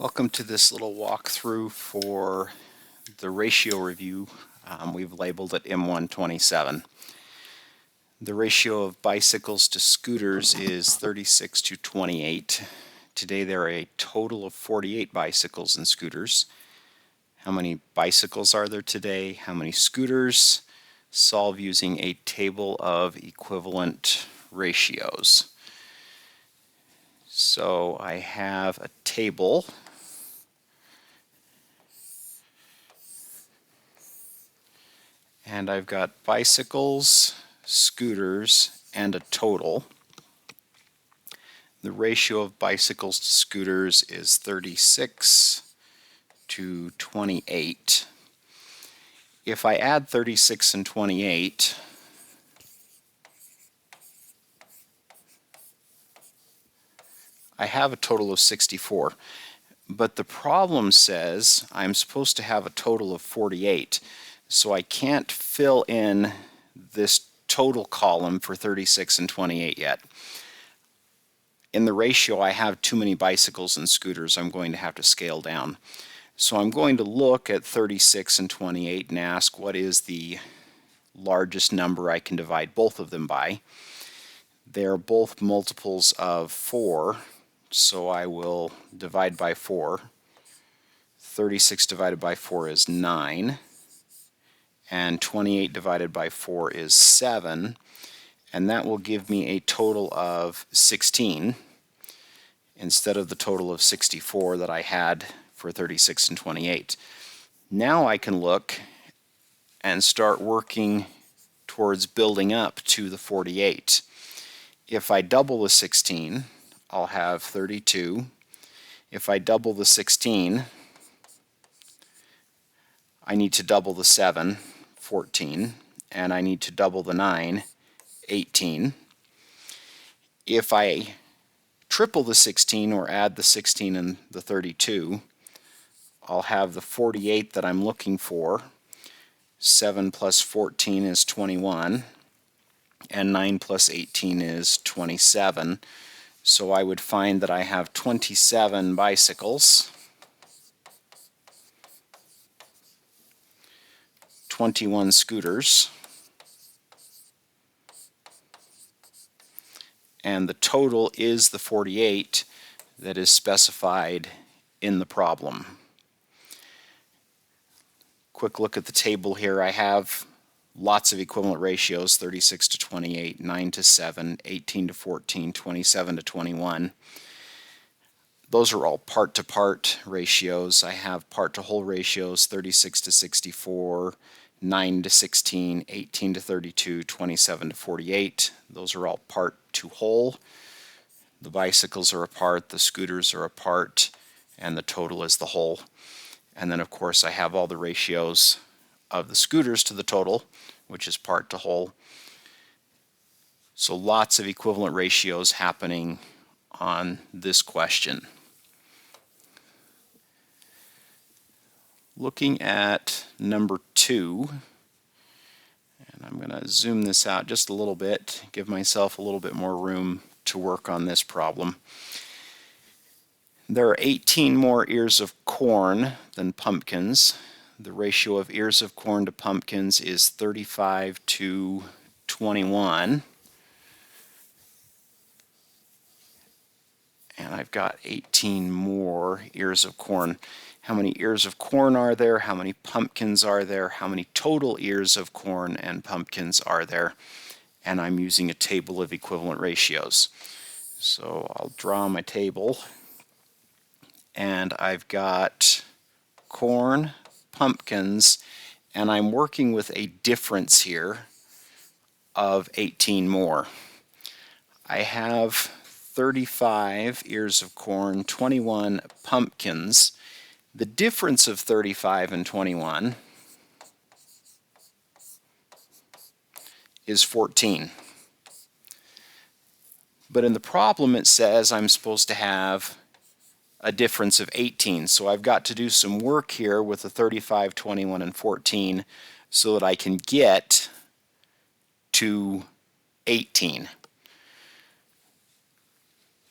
Welcome to this little walkthrough for the ratio review. We've labeled it M1.27. The ratio of bicycles to scooters is 36 to 28. Today there are a total of 48 bicycles and scooters. How many bicycles are there today? How many scooters? Solve using a table of equivalent ratios. So I have a table. And I've got bicycles, scooters, and a total. The ratio of bicycles to scooters is 36 to 28. If I add 36 and 28, I have a total of 64. But the problem says I'm supposed to have a total of 48. So I can't fill in this total column for 36 and 28 yet. In the ratio, I have too many bicycles and scooters. I'm going to have to scale down. So I'm going to look at 36 and 28 and ask what is the largest number I can divide both of them by. They're both multiples of 4, so I will divide by 4. 36 divided by 4 is 9. And 28 divided by 4 is 7, and that will give me a total of 16 instead of the total of 64 that I had for 36 and 28. Now I can look and start working towards building up to the 48. If I double the 16, I'll have 32. If I double the 16, I need to double the 7, 14, and I need to double the 9, 18. If I triple the 16 or add the 16 and the 32, I'll have the 48 that I'm looking for. 7 plus 14 is 21, and 9 plus 18 is 27. So I would find that I have 27 bicycles, 21 scooters, and the total is the 48 that is specified in the problem. Quick look at the table here. I have lots of equivalent ratios: 36 to 28, 9 to 7, 18 to 14, 27 to 21. Those are all part-to-part ratios. I have part-to-whole ratios: 36 to 64, 9 to 16, 18 to 32, 27 to 48. Those are all part to whole. The bicycles are a part, the scooters are a part, and the total is the whole. And then of course I have all the ratios of the scooters to the total, which is part to whole. So lots of equivalent ratios happening on this question. Looking at number 2, and I'm going to zoom this out just a little bit, give myself a little bit more room to work on this problem. There are 18 more ears of corn than pumpkins. The ratio of ears of corn to pumpkins is 35 to 21. And I've got 18 more ears of corn. How many ears of corn are there? How many pumpkins are there? How many total ears of corn and pumpkins are there? And I'm using a table of equivalent ratios. So I'll draw my table. And I've got corn, pumpkins, and I'm working with a difference here of 18 more. I have 35 ears of corn, 21 pumpkins. The difference of 35 and 21 is 14. But in the problem it says I'm supposed to have a difference of 18. So I've got to do some work here with the 35, 21, and 14 so that I can get to 18.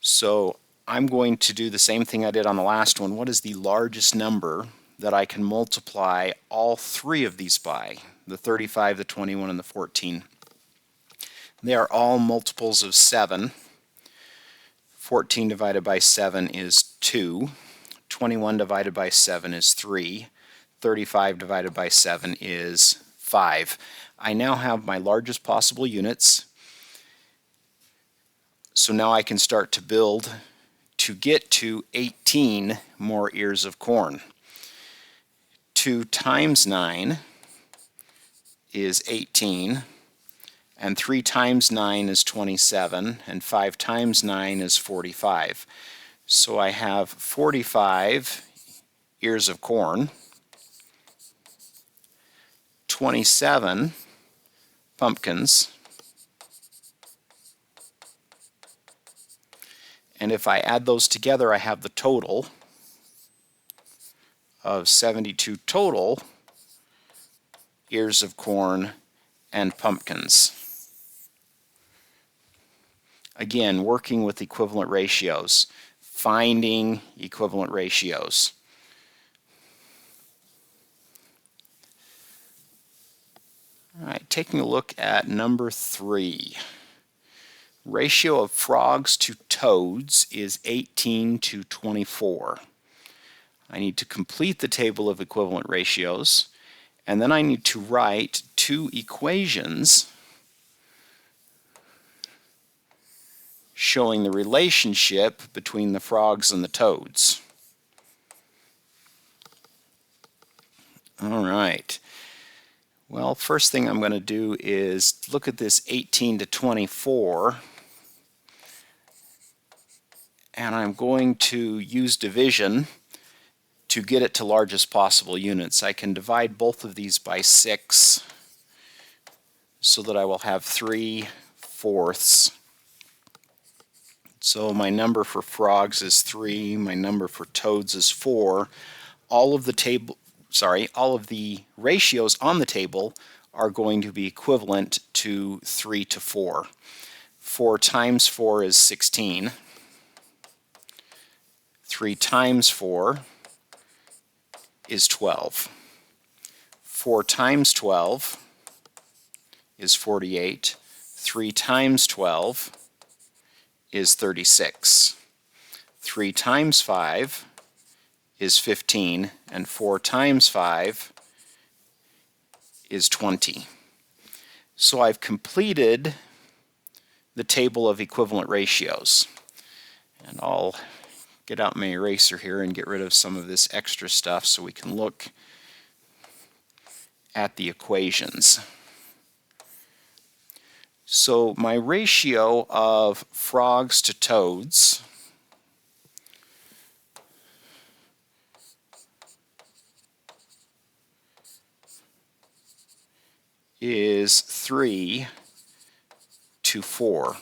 So I'm going to do the same thing I did on the last one. What is the largest number that I can multiply all three of these by? The 35, the 21, and the 14. They are all multiples of 7. 14 divided by 7 is 2. 21 divided by 7 is 3. 35 divided by 7 is 5. I now have my largest possible units. So now I can start to build to get to 18 more ears of corn. 2 times 9 is 18, and 3 times 9 is 27, and 5 times 9 is 45. So I have 45 ears of corn, 27 pumpkins, and if I add those together, I have the total of 72 total ears of corn and pumpkins. Again, working with equivalent ratios, finding equivalent ratios. All right, taking a look at number 3. Ratio of frogs to toads is 18 to 24. I need to complete the table of equivalent ratios, and then I need to write 2 equations showing the relationship between the frogs and the toads. All right. Well, first thing I'm going to do is look at this 18 to 24, and I'm going to use division to get it to largest possible units. I can divide both of these by 6 so that I will have 3/4. So my number for frogs is 3, my number for toads is 4. All of the ratios on the table are going to be equivalent to 3 to 4. 4 times 4 is 16. 3 times 4 is 12. 4 times 12 is 48. 3 times 12 is 36. 3 times 5 is 15, and 4 times 5 is 20. So I've completed the table of equivalent ratios. And I'll get out my eraser here and get rid of some of this extra stuff so we can look at the equations. So my ratio of frogs to toads is 3 to 4.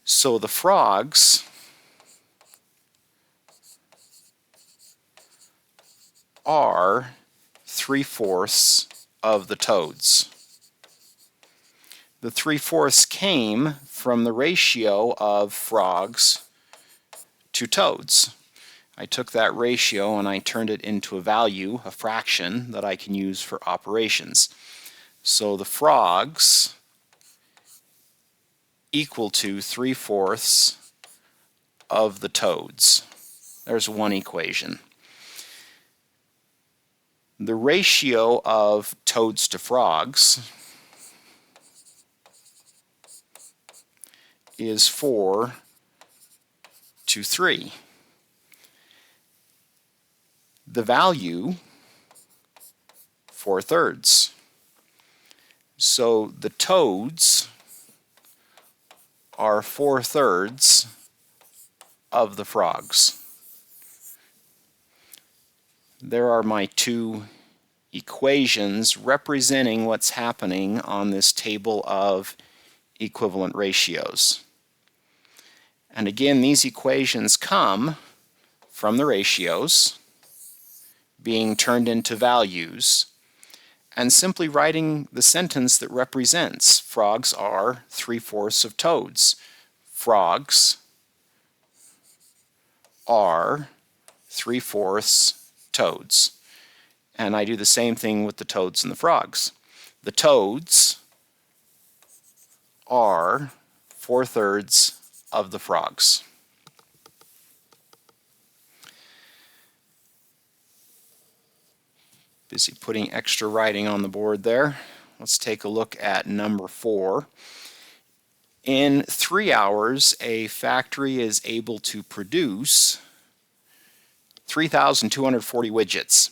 So the frogs are 3/4 of the toads. The 3/4 came from the ratio of frogs to toads. I took that ratio and I turned it into a value, a fraction, that I can use for operations. So the frogs equal to 3/4 of the toads. There's one equation. The ratio of toads to frogs is 4 to 3. The value, 4/3. So the toads are 4/3 of the frogs. There are my 2 equations representing what's happening on this table of equivalent ratios. And again, these equations come from the ratios being turned into values and simply writing the sentence that represents frogs are 3/4 of toads. Frogs are 3/4 toads. And I do the same thing with the toads and the frogs. The toads are 4/3 of the frogs. Busy putting extra writing on the board there. Let's take a look at number 4. In 3 hours, a factory is able to produce 3,240 widgets.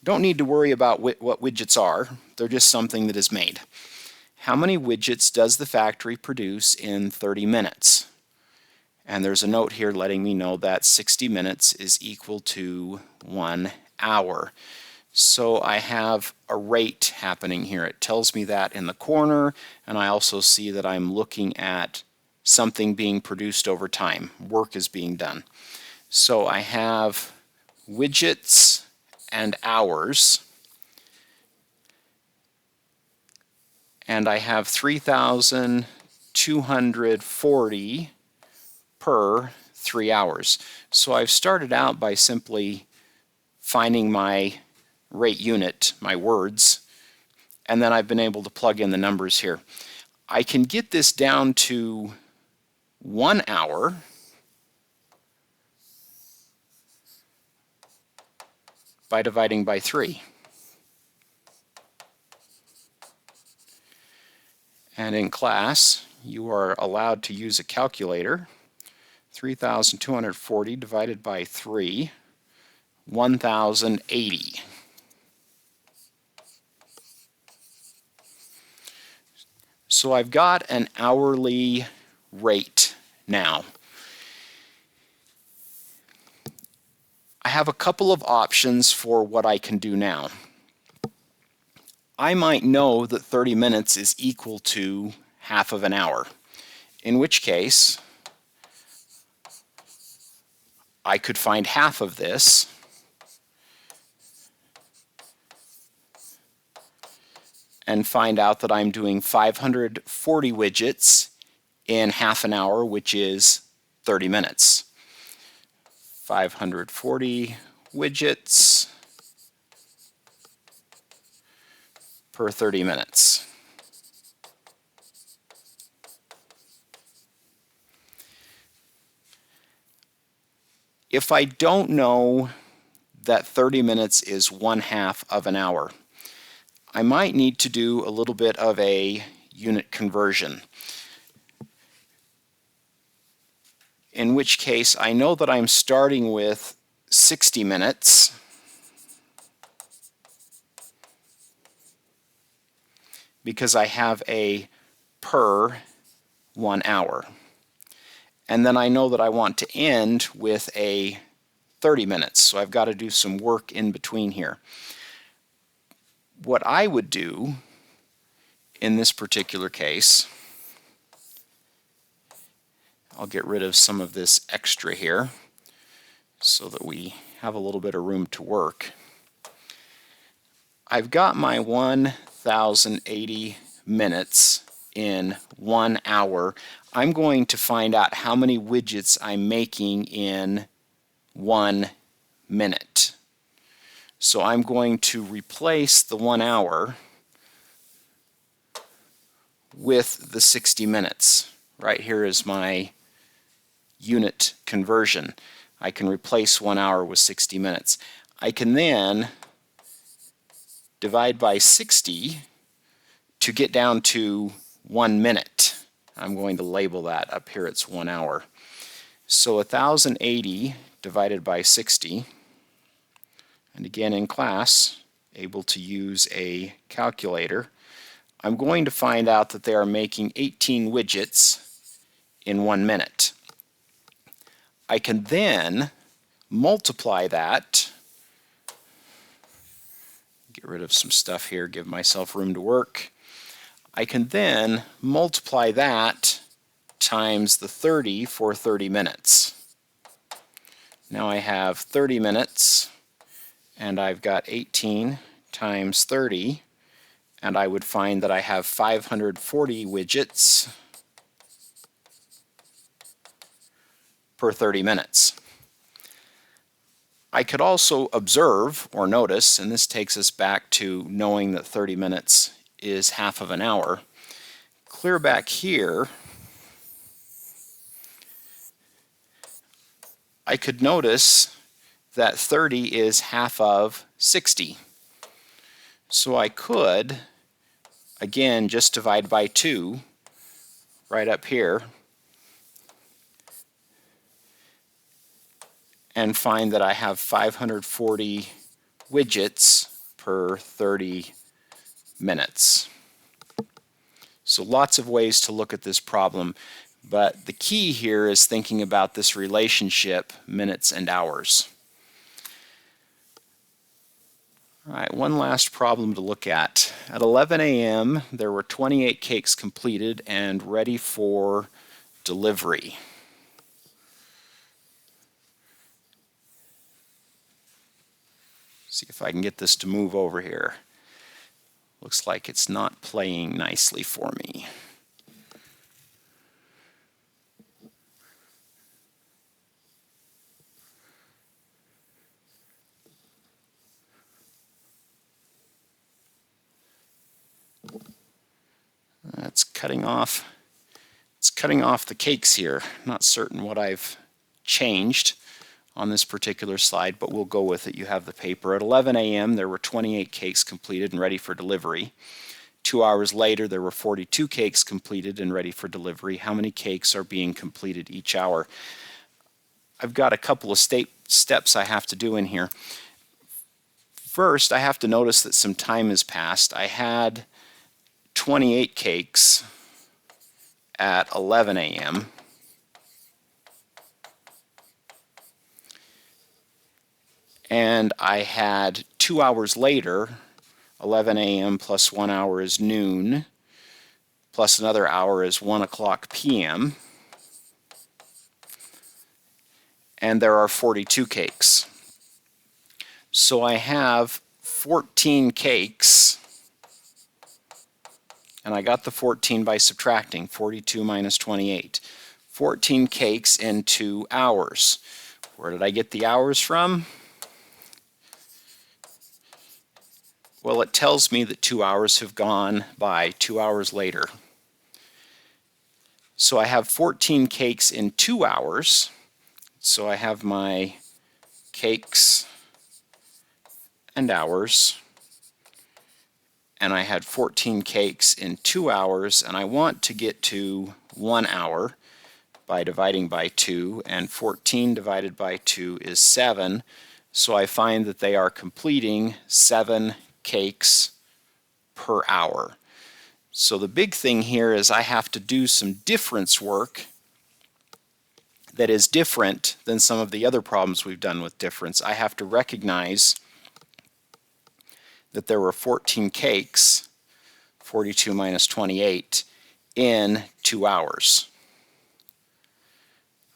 Don't need to worry about what widgets are. They're just something that is made. How many widgets does the factory produce in 30 minutes? And there's a note here letting me know that 60 minutes is equal to 1 hour. So I have a rate happening here. It tells me that in the corner, and I also see that I'm looking at something being produced over time. Work is being done. So I have widgets and hours, and I have 3,240 per 3 hours. So I've started out by simply finding my rate unit, my words, and then I've been able to plug in the numbers here. I can get this down to 1 hour by dividing by 3. And in class, you are allowed to use a calculator. 3,240 divided by 3, 1,080. So I've got an hourly rate now. I have a couple of options for what I can do now. I might know that 30 minutes is equal to half of an hour, in which case I could find half of this and find out that I'm doing 540 widgets in half an hour, which is 30 minutes. 540 widgets per 30 minutes. If I don't know that 30 minutes is 1/2 of an hour, I might need to do a little bit of a unit conversion. In which case, I know that I'm starting with 60 minutes because I have a per 1 hour. And then I know that I want to end with a 30 minutes, so I've got to do some work in between here. What I would do in this particular case, I'll get rid of some of this extra here so that we have a little bit of room to work. I've got my 1,080 minutes in 1 hour. I'm going to find out how many widgets I'm making in 1 minute. So I'm going to replace the 1 hour with the 60 minutes. Right here is my unit conversion. I can replace 1 hour with 60 minutes. I can then divide by 60 to get down to 1 minute. I'm going to label that up here, it's 1 hour. So 1,080 divided by 60, and again in class, able to use a calculator, I'm going to find out that they are making 18 widgets in 1 minute. I can then multiply that, get rid of some stuff here, give myself room to work. I can then multiply that times the 30 for 30 minutes. Now I have 30 minutes, and I've got 18 times 30, and I would find that I have 540 widgets per 30 minutes. I could also observe or notice, and this takes us back to knowing that 30 minutes is half of an hour. Clear back here, I could notice that 30 is half of 60. So I could, again, just divide by 2 right up here and find that I have 540 widgets per 30 minutes. So lots of ways to look at this problem, but the key here is thinking about this relationship, minutes and hours. All right, one last problem to look at. At 11 a.m., there were 28 cakes completed and ready for delivery. See if I can get this to move over here. Looks like it's not playing nicely for me. It's cutting off the cakes here. Not certain what I've changed on this particular slide, but we'll go with it. You have the paper. At 11 a.m. there were 28 cakes completed and ready for delivery. 2 hours later there were 42 cakes completed and ready for delivery. How many cakes are being completed each hour? I've got a couple of steps I have to do in here. First, I have to notice that some time has passed. I had 28 cakes at 11 a.m. and I had 2 hours later, 11 a.m. plus 1 hour is noon, plus another hour is 1 o'clock p.m., and there are 42 cakes. So I have 14 cakes, and I got the 14 by subtracting, 42 minus 28. 14 cakes in 2 hours. Where did I get the hours from? Well, it tells me that 2 hours have gone by 2 hours later. So I have 14 cakes in 2 hours. So I have my cakes and hours, and I had 14 cakes in 2 hours, and I want to get to 1 hour by dividing by 2, and 14 divided by 2 is 7. So I find that they are completing 7 cakes per hour. So the big thing here is I have to do some difference work that is different than some of the other problems we've done with difference. I have to recognize that there were 14 cakes, 42 minus 28, in 2 hours.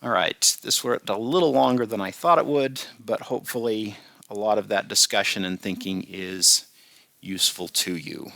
All right, this went a little longer than I thought it would, but hopefully a lot of that discussion and thinking is useful to you.